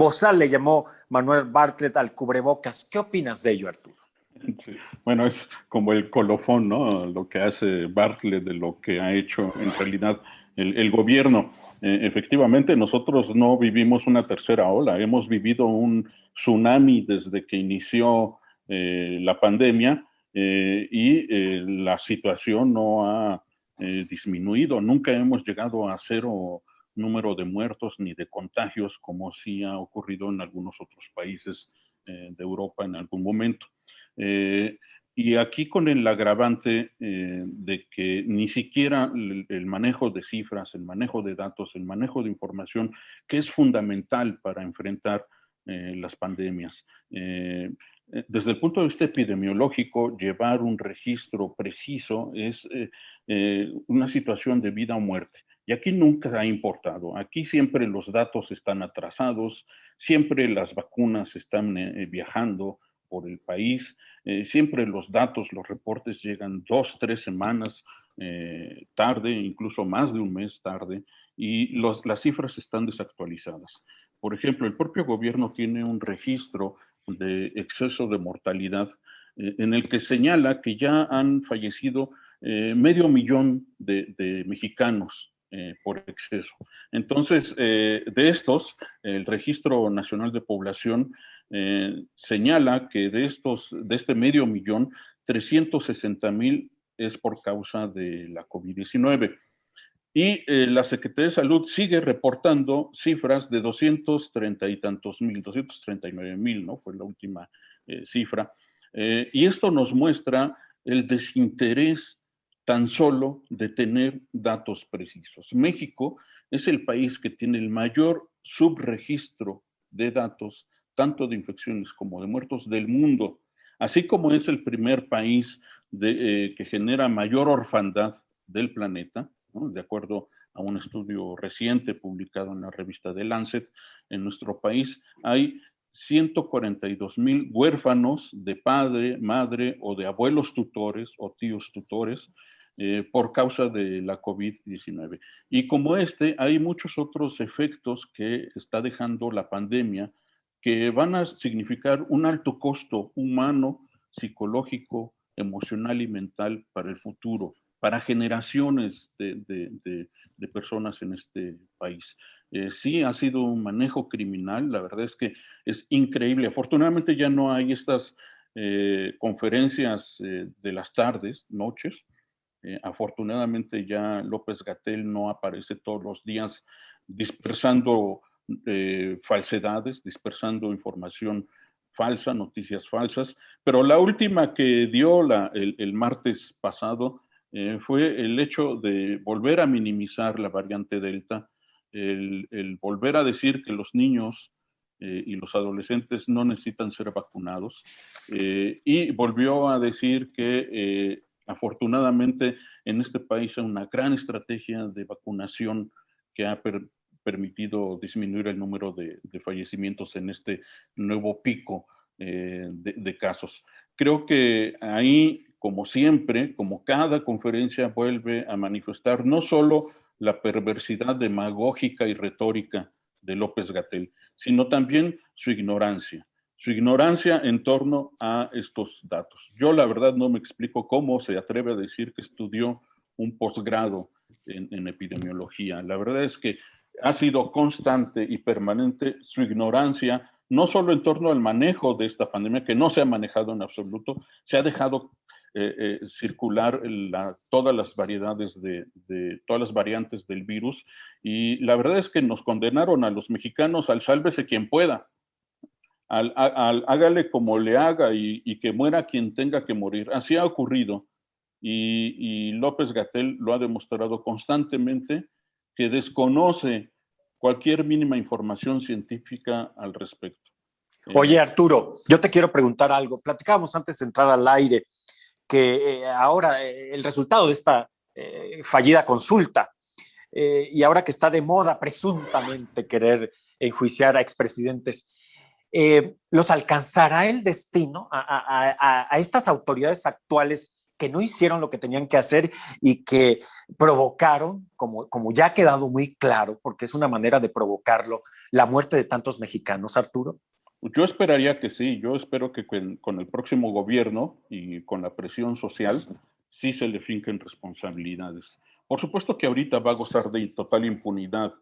bozal le llamó Manuel Bartlett al cubrebocas. ¿Qué opinas de ello, Arturo? Sí. Bueno, es como el colofón, ¿no? Lo que hace Bartlett de lo que ha hecho en realidad el gobierno. Efectivamente, nosotros no vivimos una tercera ola, hemos vivido un tsunami desde que inició la pandemia y la situación no ha disminuido. Nunca hemos llegado a cero número de muertos ni de contagios, como sí ha ocurrido en algunos otros países de Europa en algún momento. Y aquí con el agravante de que ni siquiera el manejo de cifras, el manejo de datos, el manejo de información, que es fundamental para enfrentar las pandemias. Desde el punto de vista epidemiológico, llevar un registro preciso es una situación de vida o muerte. Y aquí nunca ha importado. Aquí siempre los datos están atrasados, siempre las vacunas están viajando por el país. Siempre los datos, los reportes llegan 2, 3 semanas tarde, incluso más de un mes tarde, y las cifras están desactualizadas. Por ejemplo, el propio gobierno tiene un registro de exceso de mortalidad en el que señala que ya han fallecido 500,000 de mexicanos por exceso. Entonces, de estos, el Registro Nacional de Población señala que de este 500,000, 360,000 es por causa de la COVID-19. Y la Secretaría de Salud sigue reportando cifras de 230 y tantos mil, 239,000, ¿no? Fue la última cifra. Y esto nos muestra el desinterés tan solo de tener datos precisos. México es el país que tiene el mayor subregistro de datos, tanto de infecciones como de muertos del mundo, así como es el primer país que genera mayor orfandad del planeta, ¿no? De acuerdo a un estudio reciente publicado en la revista The Lancet. En nuestro país hay 142,000 huérfanos de padre, madre o de abuelos tutores o tíos tutores por causa de la COVID-19. Y como hay muchos otros efectos que está dejando la pandemia que van a significar un alto costo humano, psicológico, emocional y mental para el futuro, para generaciones de personas en este país. Sí ha sido un manejo criminal, la verdad es que es increíble. Afortunadamente ya no hay estas conferencias de las tardes, noches. Afortunadamente ya López-Gatell no aparece todos los días dispersando falsedades, dispersando información falsa, noticias falsas, pero la última que dio el martes pasado fue el hecho de volver a minimizar la variante Delta, el volver a decir que los niños y los adolescentes no necesitan ser vacunados, y volvió a decir que afortunadamente en este país hay una gran estrategia de vacunación que ha permitido disminuir el número de fallecimientos en este nuevo pico de casos. Creo que ahí, como siempre, como cada conferencia vuelve a manifestar no solo la perversidad demagógica y retórica de López-Gatell, sino también su ignorancia en torno a estos datos. Yo la verdad no me explico cómo se atreve a decir que estudió un posgrado en epidemiología. La verdad es que ha sido constante y permanente su ignorancia, no solo en torno al manejo de esta pandemia, que no se ha manejado en absoluto, se ha dejado circular todas las variedades todas las variantes del virus, y la verdad es que nos condenaron a los mexicanos al sálvese quien pueda, hágale como le haga y que muera quien tenga que morir. Así ha ocurrido, y López-Gatell lo ha demostrado constantemente, que desconoce cualquier mínima información científica al respecto. Oye, Arturo, yo te quiero preguntar algo. Platicábamos antes de entrar al aire que ahora el resultado de esta fallida consulta y ahora que está de moda presuntamente querer enjuiciar a expresidentes, ¿los alcanzará el destino a estas autoridades actuales que no hicieron lo que tenían que hacer y que provocaron, como ya ha quedado muy claro, porque es una manera de provocarlo, la muerte de tantos mexicanos, Arturo? Yo esperaría que sí, yo espero que con el próximo gobierno y con la presión social sí se le finquen responsabilidades. Por supuesto que ahorita va a gozar de total impunidad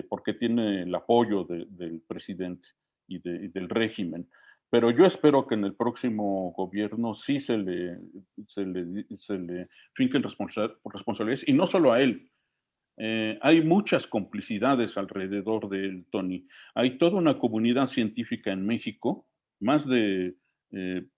porque tiene el apoyo del presidente y del régimen, pero yo espero que en el próximo gobierno sí se le finquen responsabilidades y no solo a él, hay muchas complicidades alrededor del Tony. Hay toda una comunidad científica en México, más de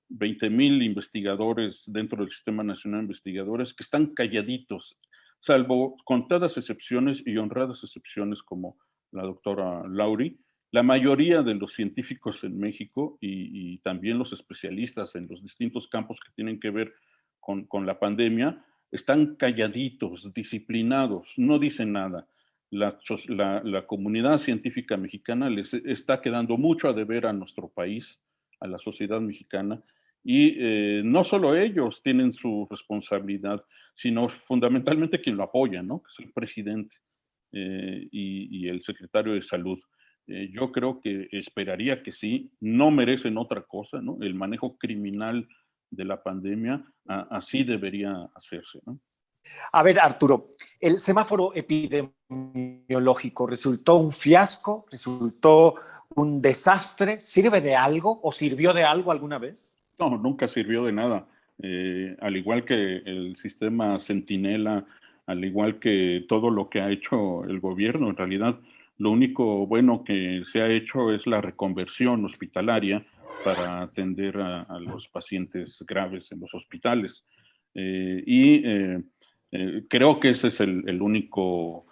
20,000 investigadores dentro del Sistema Nacional de Investigadores que están calladitos, salvo contadas excepciones y honradas excepciones como la doctora Lauri. La mayoría de los científicos en México y también los especialistas en los distintos campos que tienen que ver con la pandemia están calladitos, disciplinados, no dicen nada. La comunidad científica mexicana les está quedando mucho a deber a nuestro país, a la sociedad mexicana, y no solo ellos tienen su responsabilidad, sino fundamentalmente quien lo apoya, ¿no? Que es el presidente y el secretario de Salud. Yo creo que esperaría que sí, no merecen otra cosa, ¿no? El manejo criminal de la pandemia, así debería hacerse, ¿no? A ver, Arturo, ¿el semáforo epidemiológico resultó un fiasco? ¿Resultó un desastre? ¿Sirve de algo o sirvió de algo alguna vez? No, nunca sirvió de nada. Al igual que el sistema Centinela, al igual que todo lo que ha hecho el gobierno, en realidad lo único bueno que se ha hecho es la reconversión hospitalaria para atender a los pacientes graves en los hospitales. Creo que ese es el único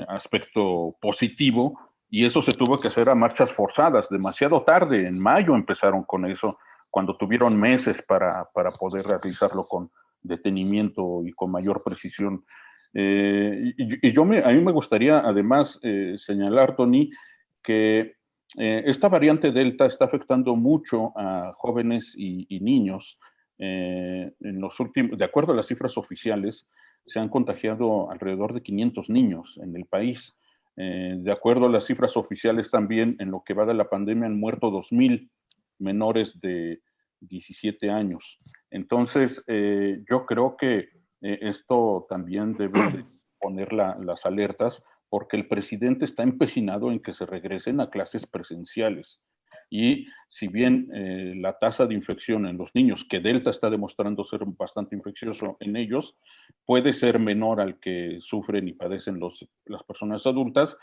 aspecto positivo y eso se tuvo que hacer a marchas forzadas, demasiado tarde, en mayo empezaron con eso, cuando tuvieron meses para poder realizarlo con detenimiento y con mayor precisión. A mí me gustaría además señalar, Tony, que esta variante Delta está afectando mucho a jóvenes y niños. De acuerdo a las cifras oficiales, se han contagiado alrededor de 500 niños en el país. De acuerdo a las cifras oficiales también, en lo que va de la pandemia han muerto 2,000 menores de 17 años. Entonces, yo creo que esto también debe poner las alertas porque el presidente está empecinado en que se regresen a clases presenciales. Y si bien la tasa de infección en los niños, que Delta está demostrando ser bastante infeccioso en ellos, puede ser menor al que sufren y padecen las personas adultas,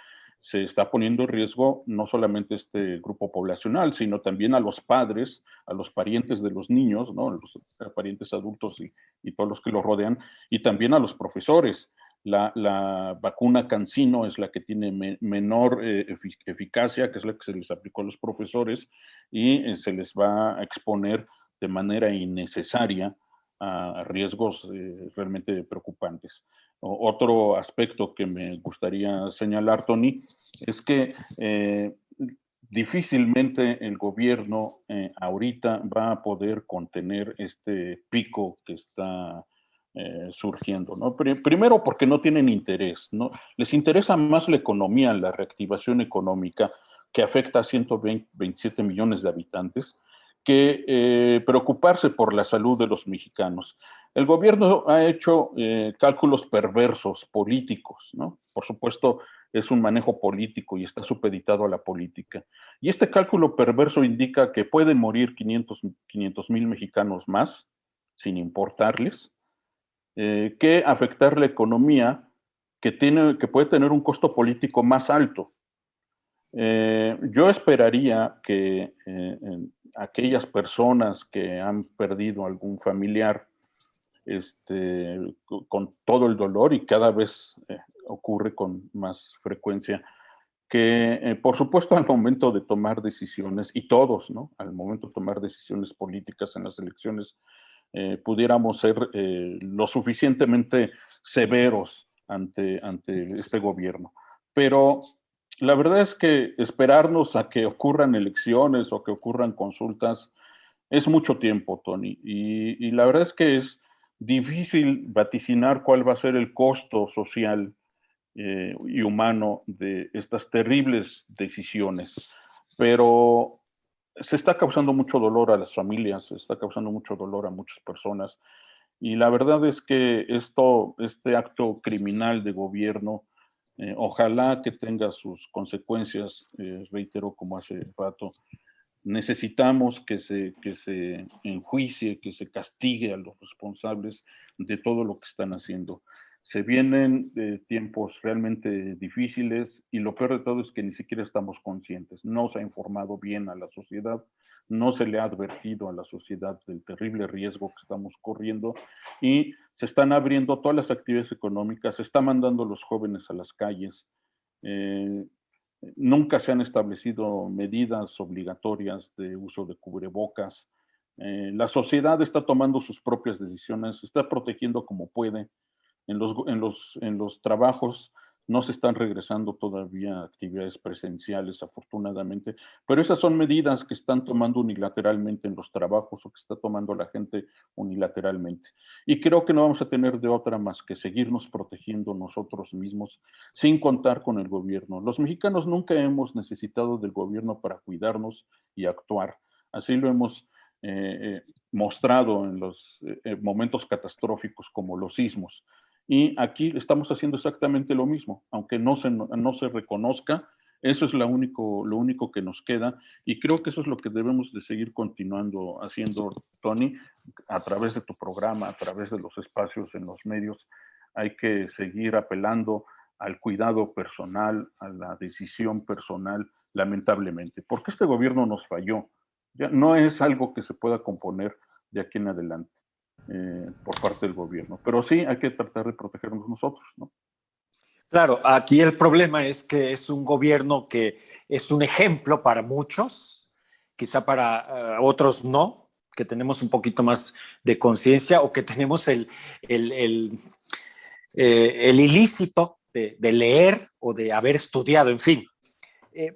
se está poniendo en riesgo no solamente este grupo poblacional, sino también a los padres, a los parientes de los niños, ¿no? Los parientes adultos y todos los que los rodean, y también a los profesores. La vacuna CanSino es la que tiene menor eficacia, que es la que se les aplicó a los profesores, y se les va a exponer de manera innecesaria a riesgos realmente preocupantes. Otro aspecto que me gustaría señalar, Tony, es que difícilmente el gobierno ahorita va a poder contener este pico que está surgiendo, ¿no? Primero porque no tienen interés, ¿no? Les interesa más la economía, la reactivación económica que afecta a 127 millones de habitantes, que preocuparse por la salud de los mexicanos. El gobierno ha hecho cálculos perversos políticos, ¿no? Por supuesto, es un manejo político y está supeditado a la política. Y este cálculo perverso indica que pueden morir 500,000 mexicanos más, sin importarles, que afectar la economía que puede tener un costo político más alto. Yo esperaría que aquellas personas que han perdido algún familiar con todo el dolor y cada vez ocurre con más frecuencia, que por supuesto al momento de tomar decisiones, y todos, ¿no? Al momento de tomar decisiones políticas en las elecciones, pudiéramos ser lo suficientemente severos ante este gobierno. Pero la verdad es que esperarnos a que ocurran elecciones o que ocurran consultas es mucho tiempo, Tony. Y la verdad es que es difícil vaticinar cuál va a ser el costo social y humano de estas terribles decisiones, pero se está causando mucho dolor a las familias, se está causando mucho dolor a muchas personas, y la verdad es que este acto criminal de gobierno, ojalá que tenga sus consecuencias, reitero como hace rato, necesitamos que se enjuicie, que se castigue a los responsables de todo lo que están haciendo. Se vienen tiempos realmente difíciles y lo peor de todo es que ni siquiera estamos conscientes. No se ha informado bien a la sociedad, no se le ha advertido a la sociedad del terrible riesgo que estamos corriendo y se están abriendo todas las actividades económicas, se está mandando a los jóvenes a las calles. Eh, Nunca se han establecido medidas obligatorias de uso de cubrebocas. La sociedad está tomando sus propias decisiones, se está protegiendo como puede. En los trabajos no se están regresando todavía a actividades presenciales, afortunadamente, pero esas son medidas que están tomando unilateralmente en los trabajos o que está tomando la gente unilateralmente. Y creo que no vamos a tener de otra más que seguirnos protegiendo nosotros mismos sin contar con el gobierno. Los mexicanos nunca hemos necesitado del gobierno para cuidarnos y actuar. Así lo hemos mostrado en los momentos catastróficos como los sismos. Y aquí estamos haciendo exactamente lo mismo, aunque no se reconozca, eso es lo único que nos queda y creo que eso es lo que debemos de seguir continuando haciendo, Tony, a través de tu programa, a través de los espacios en los medios. Hay que seguir apelando al cuidado personal, a la decisión personal, lamentablemente, porque este gobierno nos falló. Ya no es algo que se pueda componer de aquí en adelante por parte del gobierno. Pero sí hay que tratar de protegernos nosotros, ¿no? Claro, aquí el problema es que es un gobierno que es un ejemplo para muchos, quizá para otros no, que tenemos un poquito más de conciencia o que tenemos el ilícito de leer o de haber estudiado, en fin.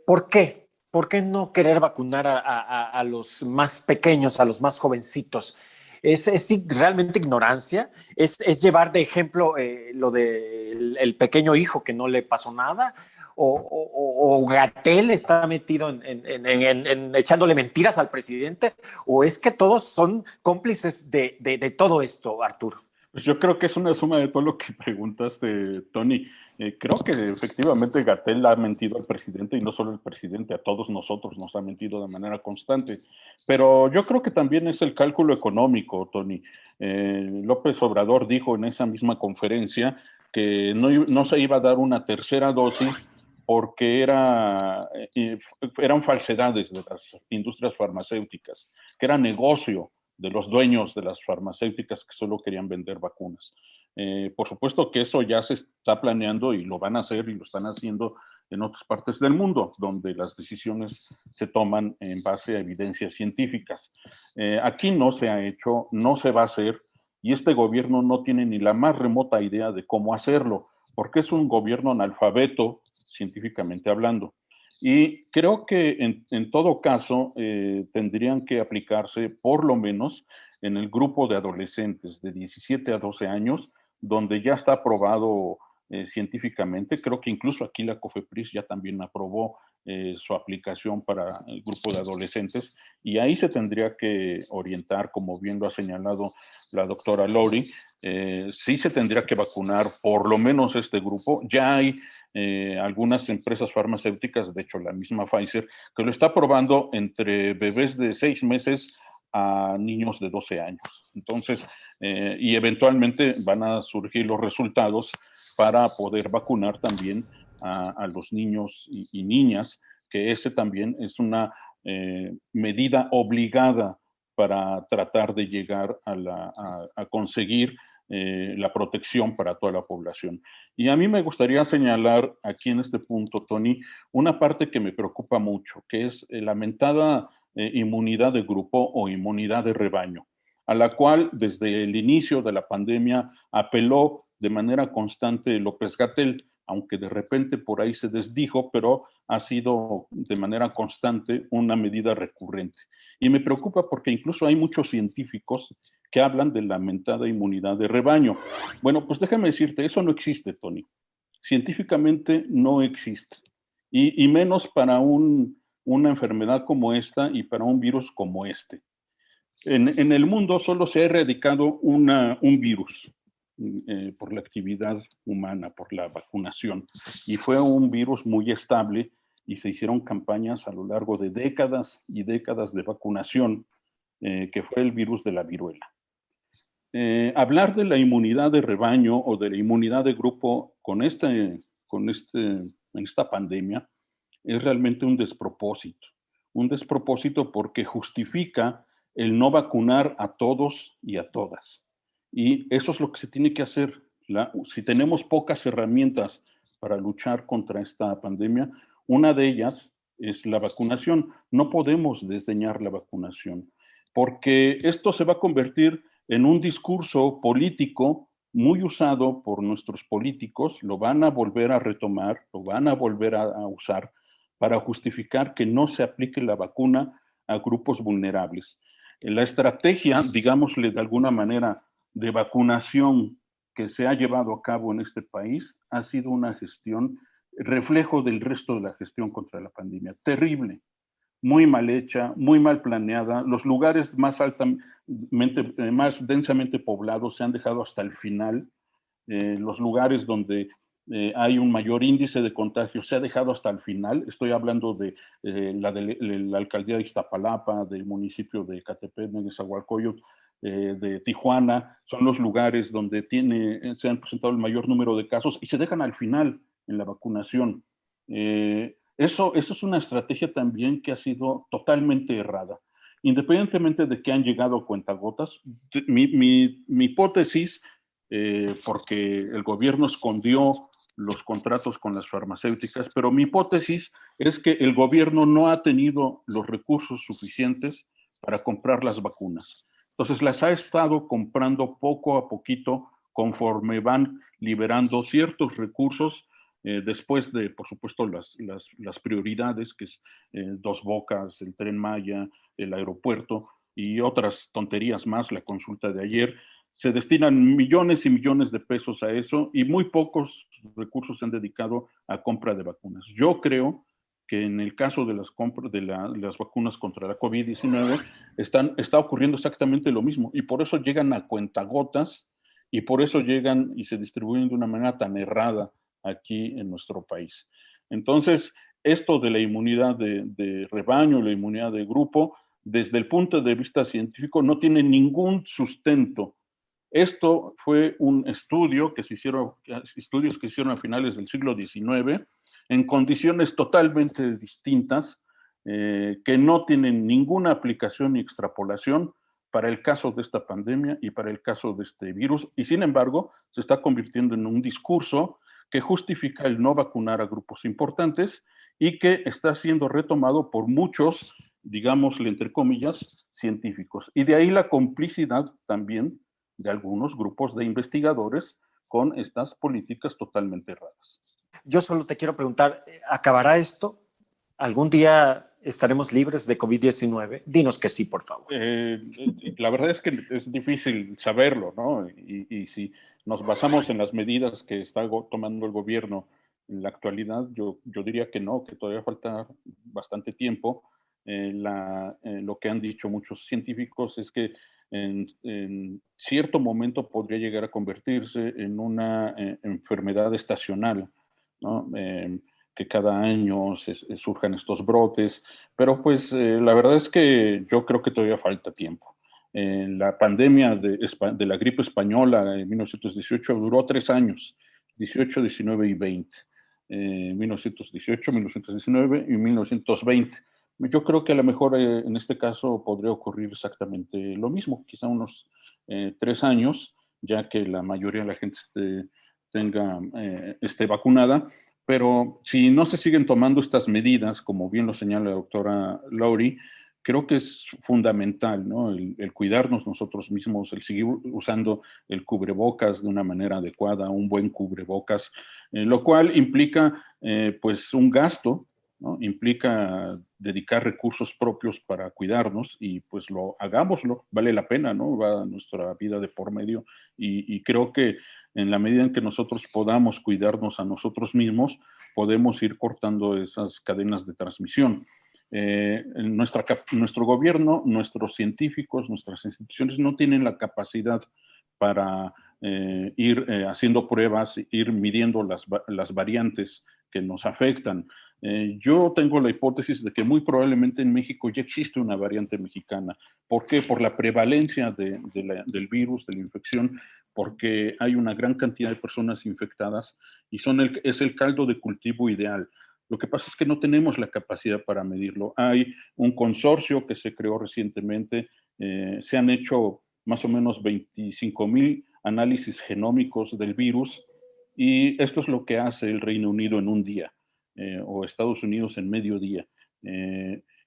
¿Por qué? ¿Por qué no querer vacunar a los más pequeños, a los más jovencitos? Es realmente ignorancia, es llevar de ejemplo lo del de el pequeño hijo que no le pasó nada, o Gatel está metido en echándole mentiras al presidente, o es que todos son cómplices de todo esto, Arturo. Pues yo creo que es una suma de todo lo que preguntaste, Tony. Creo que efectivamente Gatel ha mentido al presidente y no solo al presidente, a todos nosotros nos ha mentido de manera constante. Pero yo creo que también es el cálculo económico, Tony. López Obrador dijo en esa misma conferencia que no se iba a dar una tercera dosis porque eran falsedades de las industrias farmacéuticas, que era negocio de los dueños de las farmacéuticas que solo querían vender vacunas. Por supuesto que eso ya se está planeando y lo van a hacer y lo están haciendo en otras partes del mundo, donde las decisiones se toman en base a evidencias científicas. Aquí no se ha hecho, no se va a hacer, y este gobierno no tiene ni la más remota idea de cómo hacerlo, porque es un gobierno analfabeto, científicamente hablando. Y creo que en todo caso tendrían que aplicarse por lo menos en el grupo de adolescentes de 17 a 12 años, donde ya está aprobado científicamente. Creo que incluso aquí la COFEPRIS ya también aprobó su aplicación para el grupo de adolescentes y ahí se tendría que orientar, como bien lo ha señalado la doctora Lori, sí se tendría que vacunar por lo menos este grupo. Ya hay algunas empresas farmacéuticas, de hecho la misma Pfizer, que lo está probando entre bebés de 6 meses a niños de 12 años. Entonces, y eventualmente van a surgir los resultados para poder vacunar también a los niños y niñas, que ese también es una medida obligada para tratar de llegar a conseguir la protección para toda la población. Y a mí me gustaría señalar aquí en este punto, Tony, una parte que me preocupa mucho, que es la lamentada inmunidad de grupo o inmunidad de rebaño, a la cual desde el inicio de la pandemia apeló de manera constante López-Gatell, aunque de repente por ahí se desdijo, pero ha sido de manera constante una medida recurrente. Y me preocupa porque incluso hay muchos científicos que hablan de la mentada inmunidad de rebaño. Bueno, pues déjame decirte, eso no existe, Tony. Científicamente no existe. Y menos para una enfermedad como esta y para un virus como este. En el mundo solo se ha erradicado un virus por la actividad humana, por la vacunación. Y fue un virus muy estable y se hicieron campañas a lo largo de décadas y décadas de vacunación, que fue el virus de la viruela. Hablar de la inmunidad de rebaño o de la inmunidad de grupo en esta pandemia es realmente un despropósito. Un despropósito porque justifica el no vacunar a todos y a todas. Y eso es lo que se tiene que hacer. Si tenemos pocas herramientas para luchar contra esta pandemia, una de ellas es la vacunación. No podemos desdeñar la vacunación, porque esto se va a convertir en un discurso político muy usado por nuestros políticos, lo van a volver a retomar, lo van a volver a usar para justificar que no se aplique la vacuna a grupos vulnerables. La estrategia, digámosle de alguna manera, de vacunación que se ha llevado a cabo en este país ha sido una gestión, reflejo del resto de la gestión contra la pandemia. Terrible, muy mal hecha, muy mal planeada. Los lugares más densamente poblados se han dejado hasta el final. Los lugares donde hay un mayor índice de contagio se ha dejado hasta el final. Estoy hablando de la alcaldía de Iztapalapa, del municipio de Ecatepec, de Nezahualcóyotl, de Tijuana. Son los lugares donde se han presentado el mayor número de casos y se dejan al final en la vacunación. Eso es una estrategia también que ha sido totalmente errada. Independientemente de que han llegado a cuentagotas, mi hipótesis, porque el gobierno escondió los contratos con las farmacéuticas, pero mi hipótesis es que el gobierno no ha tenido los recursos suficientes para comprar las vacunas. Entonces las ha estado comprando poco a poquito conforme van liberando ciertos recursos, después de, por supuesto, las prioridades, que es Dos Bocas, el Tren Maya, el aeropuerto y otras tonterías más, la consulta de ayer. Se destinan millones y millones de pesos a eso y muy pocos recursos se han dedicado a compra de vacunas. Yo creo que en el caso de las compras de las vacunas contra la COVID-19 está ocurriendo exactamente lo mismo y por eso llegan a cuentagotas y por eso llegan y se distribuyen de una manera tan errada aquí en nuestro país. Entonces, esto de la inmunidad de rebaño, la inmunidad de grupo, desde el punto de vista científico no tiene ningún sustento. Esto fue un estudios que se hicieron a finales del siglo XIX en condiciones totalmente distintas, que no tienen ninguna aplicación ni extrapolación para el caso de esta pandemia y para el caso de este virus, y sin embargo se está convirtiendo en un discurso que justifica el no vacunar a grupos importantes y que está siendo retomado por muchos, digámosle entre comillas, científicos. Y de ahí la complicidad también de algunos grupos de investigadores con estas políticas totalmente erradas. Yo solo te quiero preguntar, ¿acabará esto? ¿Algún día estaremos libres de COVID-19? Dinos que sí, por favor. La verdad es que es difícil saberlo, ¿no? Y si nos basamos en las medidas que está tomando el gobierno en la actualidad, yo diría que no, que todavía falta bastante tiempo. Lo que han dicho muchos científicos es que en cierto momento podría llegar a convertirse en una enfermedad estacional, ¿no? Que cada año surjan estos brotes, pero pues la verdad es que yo creo que todavía falta tiempo. La pandemia de la gripe española en 1918 duró 3 años, 18, 19 y 20. 1918, 1919 y 1920. Yo creo que a lo mejor en este caso podría ocurrir exactamente lo mismo, quizá unos 3 años, ya que la mayoría de la gente esté vacunada, pero si no se siguen tomando estas medidas, como bien lo señala la doctora Laurie, creo que es fundamental, ¿no? El cuidarnos nosotros mismos, el seguir usando el cubrebocas de una manera adecuada, un buen cubrebocas, lo cual implica pues un gasto ¿no? Implica dedicar recursos propios para cuidarnos y pues hagámoslo, vale la pena, ¿no? Va nuestra vida de por medio y creo que en la medida en que nosotros podamos cuidarnos a nosotros mismos, podemos ir cortando esas cadenas de transmisión. Nuestro gobierno, nuestros científicos, nuestras instituciones no tienen la capacidad para ir haciendo pruebas, ir midiendo las variantes que nos afectan. Yo tengo la hipótesis de que muy probablemente en México ya existe una variante mexicana. ¿Por qué? Por la prevalencia del virus, de la infección, porque hay una gran cantidad de personas infectadas y es el caldo de cultivo ideal. Lo que pasa es que no tenemos la capacidad para medirlo. Hay un consorcio que se creó recientemente, se han hecho más o menos 25,000 análisis genómicos del virus y esto es lo que hace el Reino Unido en un día o Estados Unidos en medio día.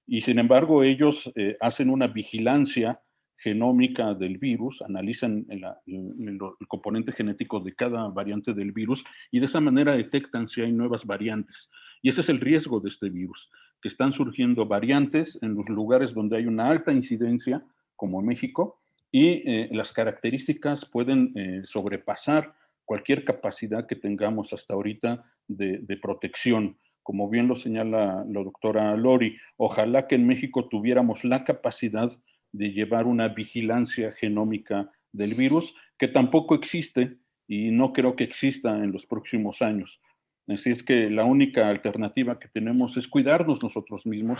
Y sin embargo ellos hacen una vigilancia genómica del virus, analizan el componente genético de cada variante del virus y de esa manera detectan si hay nuevas variantes. Y ese es el riesgo de este virus, que están surgiendo variantes en los lugares donde hay una alta incidencia, como México, y las características pueden sobrepasar cualquier capacidad que tengamos hasta ahorita de protección. Como bien lo señala la doctora Lori, ojalá que en México tuviéramos la capacidad de llevar una vigilancia genómica del virus, que tampoco existe y no creo que exista en los próximos años. Así es que la única alternativa que tenemos es cuidarnos nosotros mismos.